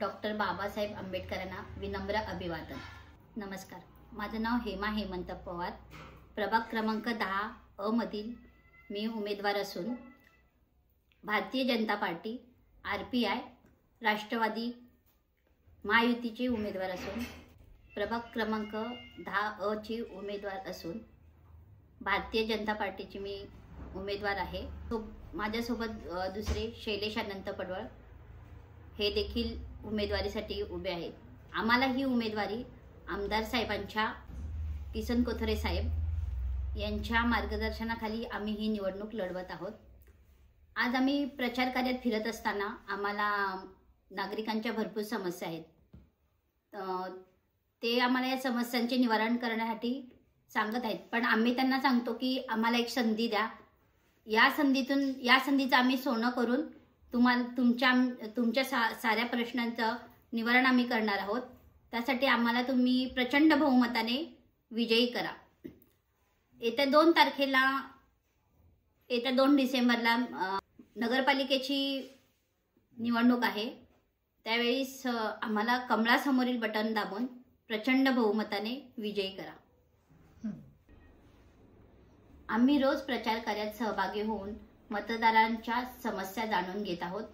Doctor Babasaheb आंबेडकरांना विनम्र अभिवादन। नमस्कार, माझं नाव हेमा हेमंत पवार, प्रभाग क्रमांक 10 अ मधील मी उमेदवार असून भारतीय जनता पार्टी, RPI, राष्ट्रवादी महायुतीचे उमेदवार असून प्रभाग क्रमांक 10 अ ची उमेदवार असून भारतीय जनता पार्टीची मी उमेदवार आहे। तो माझ्यासोबत दुसरे शैलेश अनंत पडवळ हे देखील उमेदवारीसाठी उभे आहेत। आम्हाला ही उमेदवारी आमदार साहेबांच्या किसन कोथरे साहेब यांच्या मार्गदर्शनाखाली आम्ही ही निवडणूक लढवत आहोत। आज आम्ही प्रचार कार्यात फिरत असताना आम्हाला नागरिकांच्या भरपूर समस्या आहेत। ते आम्हाला या समस्यांचे निवारण करण्यासाठी सांगत आहेत, पण आम्ही त्यांना सांगतो की आम्हाला एक संधी द्या। या संधीचं आम्ही सोनं करून तुम्हाला तुमच्या साऱ्या प्रश्नांचं निवारण आम्ही करणार आहोत। त्यासाठी आम्हाला तुम्ही प्रचंड बहुमताने विजयी करा। येत्या 2 डिसेंबरला नगरपालिकेची निवडणूक आहे। त्यावेळेस आम्हाला कमळासमोरील बटन दाबून प्रचंड बहुमताने विजयी करा। आम्ही रोज प्रचार कार्यात सहभागी होऊन मतदारांच्या समस्या जाणून घेत आहोत।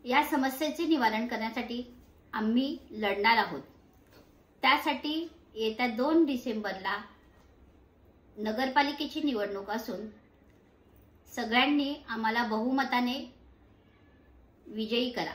या समस्येचे निवारण करण्यासाठी आम्ही लढणार आहोत। त्यासाठी येत्या 2 डिसेंबरला नगरपालिकेची निवडणूक असून सगळ्यांनी आम्हाला बहुमताने विजयी करा।